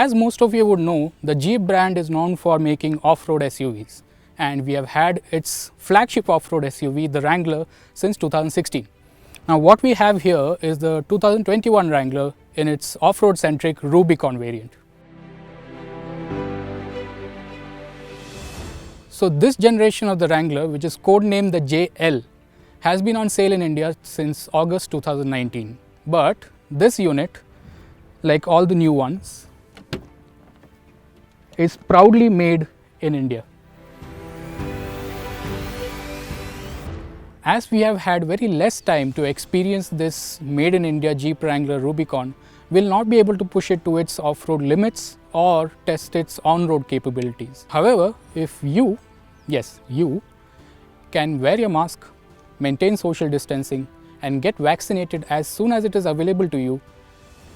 as most of you would know, the Jeep brand is known for making off-road SUVs, and we have had its flagship off-road SUV, the Wrangler, since 2016. Now what we have here is the 2021 Wrangler in its off-road centric Rubicon variant. So this generation of the Wrangler, which is codenamed the JL, has been on sale in India since August 2019. But this unit, like all the new ones, is proudly made in India. As we have had very less time to experience this made in India Jeep Wrangler Rubicon, we will not be able to push it to its off-road limits or test its on-road capabilities. However, if you, yes you, can wear your mask, maintain social distancing and get vaccinated as soon as it is available to you,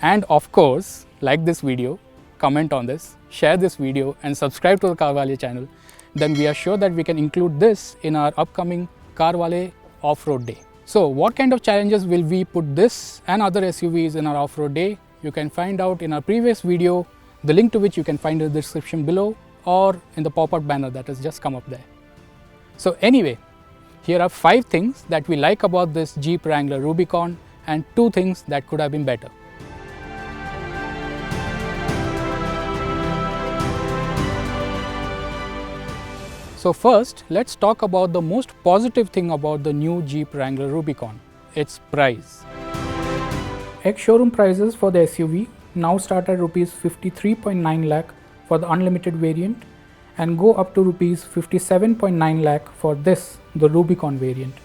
and of course like this video, comment on this, share this video and subscribe to the CarWale channel, then we are sure that we can include this in our upcoming CarWale Off-Road Day. So what kind of challenges will we put this and other SUVs in our off-road day? You can find out in our previous video, the link to which you can find in the description below or in the pop-up banner that has just come up there. So anyway, here are 5 things that we like about this Jeep Wrangler Rubicon and 2 things that could have been better. So first, let's talk about the most positive thing about the new Jeep Wrangler Rubicon, its price. Ex-showroom prices for the SUV now start at Rs 53.9 lakh for the unlimited variant and go up to Rs 57.9 lakh for this, the Rubicon variant.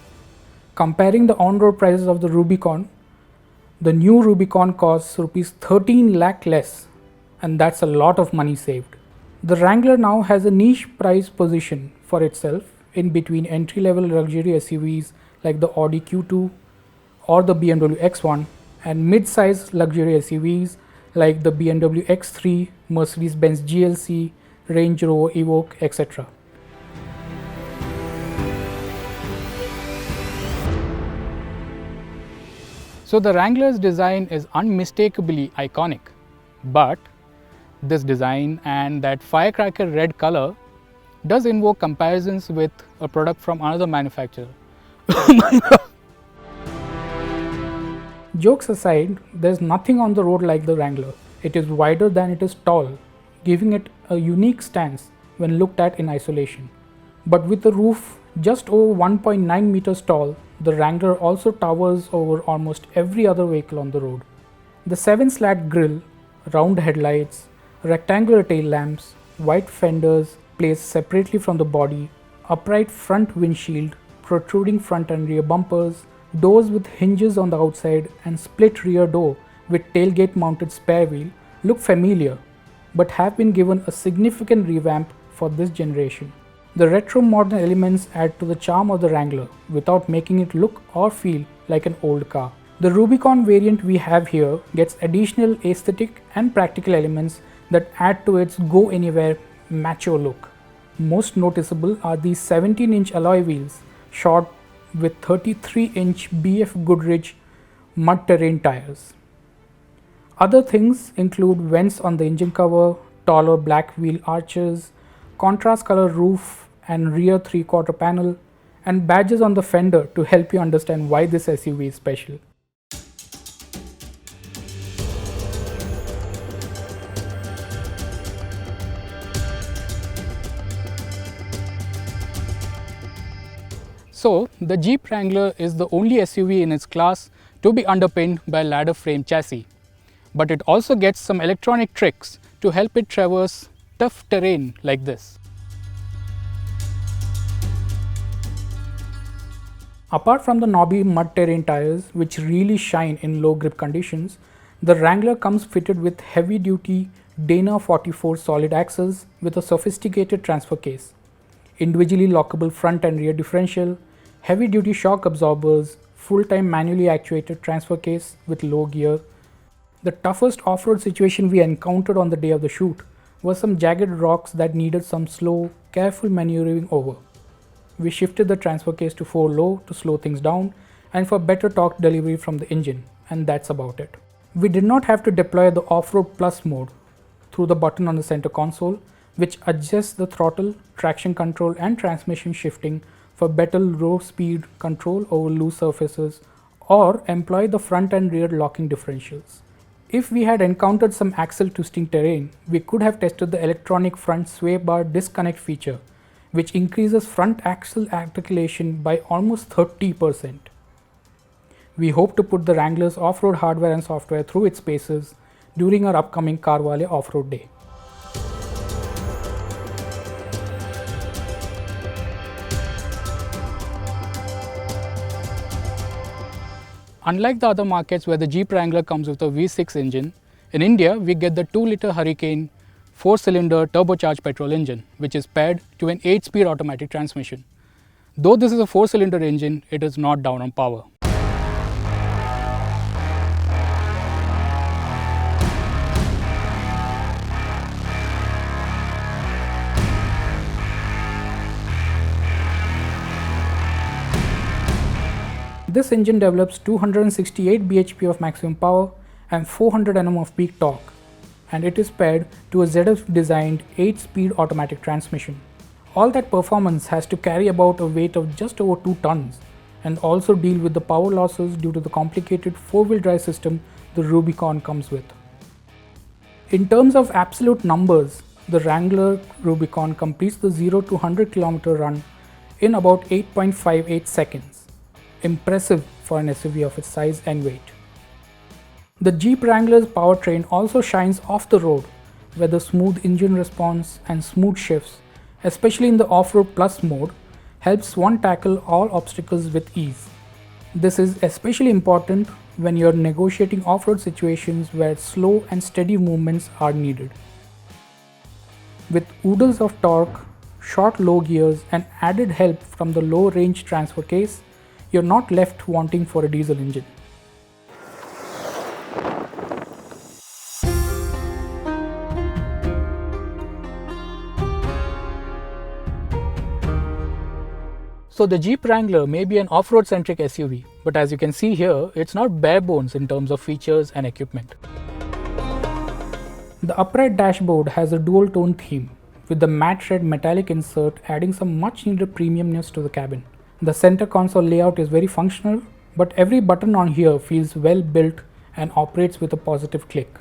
Comparing the on-road prices of the Rubicon, the new Rubicon costs Rs 13 lakh less, and that's a lot of money saved. The Wrangler now has a niche price position for itself in between entry-level luxury SUVs like the Audi Q2 or the BMW X1 and mid-size luxury SUVs like the BMW X3, Mercedes-Benz GLC, Range Rover Evoque, etc. So the Wrangler's design is unmistakably iconic, but this design and that firecracker red color does invoke comparisons with a product from another manufacturer. Jokes aside, there's nothing on the road like the Wrangler. It is wider than it is tall, giving it a unique stance when looked at in isolation. But with the roof just over 1.9 meters tall, the Wrangler also towers over almost every other vehicle on the road. The 7-slat grille, round headlights, rectangular tail lamps, white fenders placed separately from the body, upright front windshield, protruding front and rear bumpers, doors with hinges on the outside and split rear door with tailgate mounted spare wheel look familiar, but have been given a significant revamp for this generation. The retro modern elements add to the charm of the Wrangler without making it look or feel like an old car. The Rubicon variant we have here gets additional aesthetic and practical elements that add to its go anywhere macho look. Most noticeable are these 17-inch alloy wheels shod with 33-inch BF Goodrich mud terrain tires. Other things include vents on the engine cover, taller black wheel arches, contrast color roof and rear 3/4 panel, and badges on the fender to help you understand why this SUV is special. So, the Jeep Wrangler is the only SUV in its class to be underpinned by a ladder frame chassis, but it also gets some electronic tricks to help it traverse tough terrain like this. Apart from the knobby mud terrain tires, which really shine in low grip conditions, the Wrangler comes fitted with heavy duty Dana 44 solid axles with a sophisticated transfer case, individually lockable front and rear differential, heavy duty shock absorbers, full-time manually actuated transfer case with low gear. The toughest off-road situation we encountered on the day of the shoot was some jagged rocks that needed some slow, careful maneuvering over. We shifted the transfer case to 4 low to slow things down and for better torque delivery from the engine, and that's about it. We did not have to deploy the off-road plus mode, through the button on the center console, which adjusts the throttle, traction control and transmission shifting for better low speed control over loose surfaces, or employ the front and rear locking differentials. If we had encountered some axle twisting terrain, we could have tested the electronic front sway bar disconnect feature, which increases front axle articulation by almost 30%. We hope to put the Wrangler's off-road hardware and software through its paces during our upcoming CarWale Off-Road Day. Unlike the other markets where the Jeep Wrangler comes with a V6 engine, in India we get the 2-liter Hurricane 4-cylinder turbocharged petrol engine, which is paired to an 8-speed automatic transmission. Though this is a 4-cylinder engine, it is not down on power. This engine develops 268 bhp of maximum power and 400 Nm of peak torque, and it is paired to a ZF designed 8-speed automatic transmission. All that performance has to carry about a weight of just over 2 tons and also deal with the power losses due to the complicated 4-wheel drive system the Rubicon comes with. In terms of absolute numbers, the Wrangler Rubicon completes the 0 to 100 km run in about 8.58 seconds. Impressive for an SUV of its size and weight. The Jeep Wrangler's powertrain also shines off the road, where the smooth engine response and smooth shifts, especially in the off-road plus mode, helps one tackle all obstacles with ease. This is especially important when you're negotiating off-road situations where slow and steady movements are needed. With oodles of torque, short low gears and added help from the low range transfer case, you're not left wanting for a diesel engine. So the Jeep Wrangler may be an off-road centric SUV, but as you can see here, it's not bare bones in terms of features and equipment. The upright dashboard has a dual tone theme, with the matte red metallic insert adding some much needed premiumness to the cabin. The center console layout is very functional, but every button on here feels well built and operates with a positive click.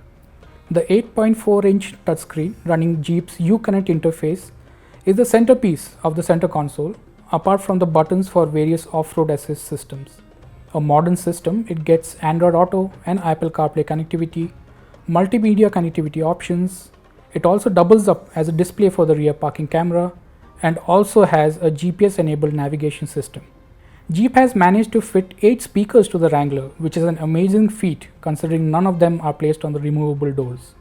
The 8.4-inch touchscreen running Jeep's Uconnect interface is the centerpiece of the center console, apart from the buttons for various off-road assist systems. A modern system, it gets Android Auto and Apple CarPlay connectivity, multimedia connectivity options. It also doubles up as a display for the rear parking camera, and also has a GPS-enabled navigation system. Jeep has managed to fit 8 speakers to the Wrangler, which is an amazing feat considering none of them are placed on the removable doors.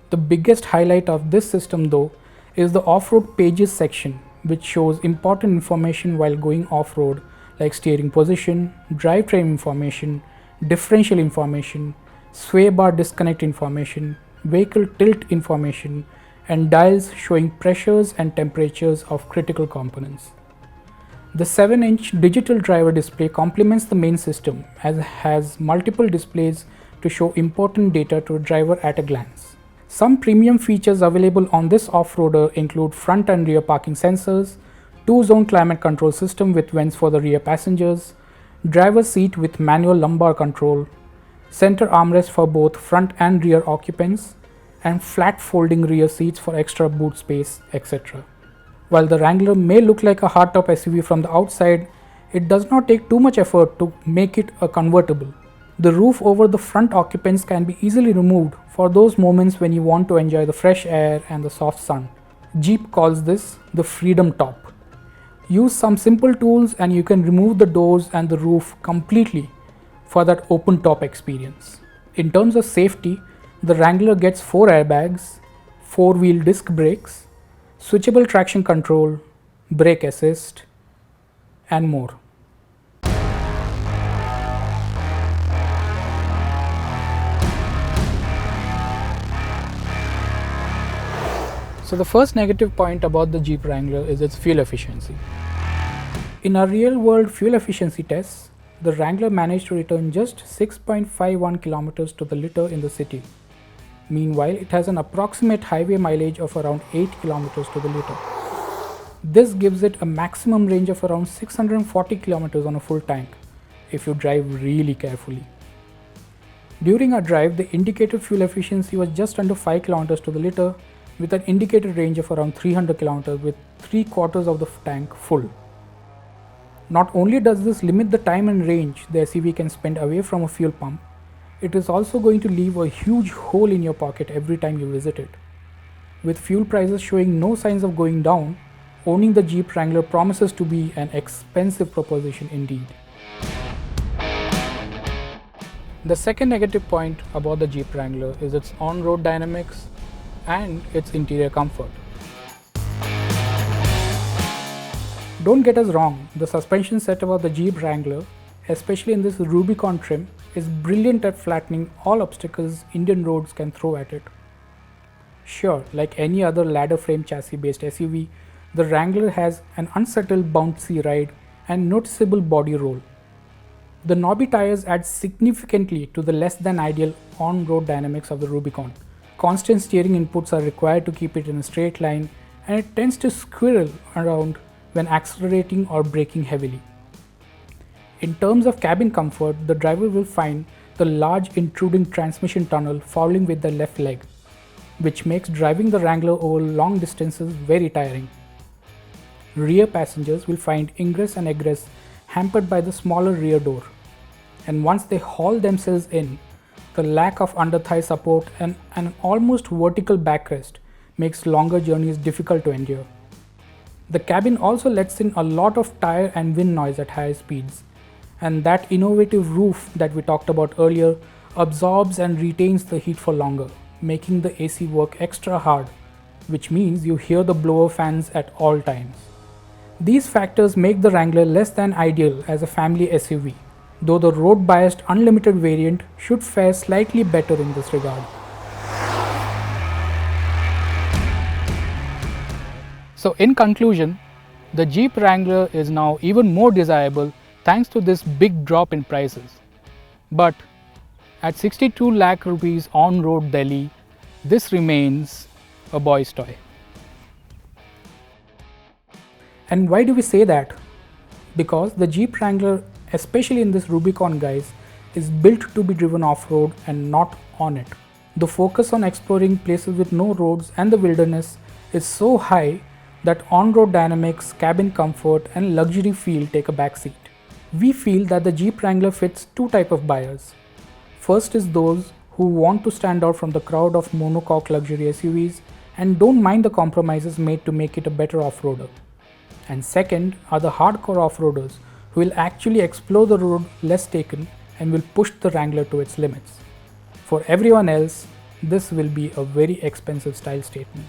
The biggest highlight of this system though is the off-road pages section, which shows important information while going off-road like steering position, drivetrain information, differential information, sway bar disconnect information, vehicle tilt information, and dials showing pressures and temperatures of critical components. The 7-inch digital driver display complements the main system as it has multiple displays to show important data to a driver at a glance. Some premium features available on this off-roader include front and rear parking sensors, 2-zone climate control system with vents for the rear passengers, driver's seat with manual lumbar control, center armrest for both front and rear occupants, and flat folding rear seats for extra boot space, etc. While the Wrangler may look like a hardtop SUV from the outside, it does not take too much effort to make it a convertible. The roof over the front occupants can be easily removed for those moments when you want to enjoy the fresh air and the soft sun. Jeep calls this the Freedom Top. Use some simple tools and you can remove the doors and the roof completely for that open top experience. In terms of safety, the Wrangler gets 4 airbags, 4-wheel disc brakes, switchable traction control, brake assist, and more. So the first negative point about the Jeep Wrangler is its fuel efficiency. In our real-world fuel efficiency tests, the Wrangler managed to return just 6.51 kilometers to the liter in the city. Meanwhile, it has an approximate highway mileage of around 8 km to the liter. This gives it a maximum range of around 640 km on a full tank if you drive really carefully. During our drive, the indicated fuel efficiency was just under 5 km to the liter with an indicated range of around 300 km with 3/4 of the tank full. Not only does this limit the time and range the SUV can spend away from a fuel pump, it is also going to leave a huge hole in your pocket every time you visit it. With fuel prices showing no signs of going down, owning the Jeep Wrangler promises to be an expensive proposition indeed. The second negative point about the Jeep Wrangler is its on-road dynamics and its interior comfort. Don't get us wrong, the suspension setup of the Jeep Wrangler, especially in this Rubicon trim, is brilliant at flattening all obstacles Indian roads can throw at it. Sure, like any other ladder frame chassis based SUV, the Wrangler has an unsettled bouncy ride and noticeable body roll. The knobby tires add significantly to the less than ideal on-road dynamics of the Rubicon. Constant steering inputs are required to keep it in a straight line, and it tends to squirrel around when accelerating or braking heavily. In terms of cabin comfort, the driver will find the large intruding transmission tunnel falling with the left leg, which makes driving the Wrangler over long distances very tiring. Rear passengers will find ingress and egress hampered by the smaller rear door, and once they haul themselves in, the lack of under-thigh support and an almost vertical backrest makes longer journeys difficult to endure. The cabin also lets in a lot of tire and wind noise at higher speeds, and that innovative roof that we talked about earlier absorbs and retains the heat for longer, making the AC work extra hard, which means you hear the blower fans at all times. These factors make the Wrangler less than ideal as a family SUV, though the road-biased unlimited variant should fare slightly better in this regard. So in conclusion, the Jeep Wrangler is now even more desirable thanks to this big drop in prices. But at 62 lakh rupees on-road Delhi, this remains a boy's toy. And why do we say that? Because the Jeep Wrangler, especially in this Rubicon guys, is built to be driven off-road and not on it. The focus on exploring places with no roads and the wilderness is so high that on-road dynamics, cabin comfort and luxury feel take a backseat. We feel that the Jeep Wrangler fits two types of buyers. First is those who want to stand out from the crowd of monocoque luxury SUVs and don't mind the compromises made to make it a better off-roader. And second are the hardcore off-roaders who will actually explore the road less taken and will push the Wrangler to its limits. For everyone else, this will be a very expensive style statement.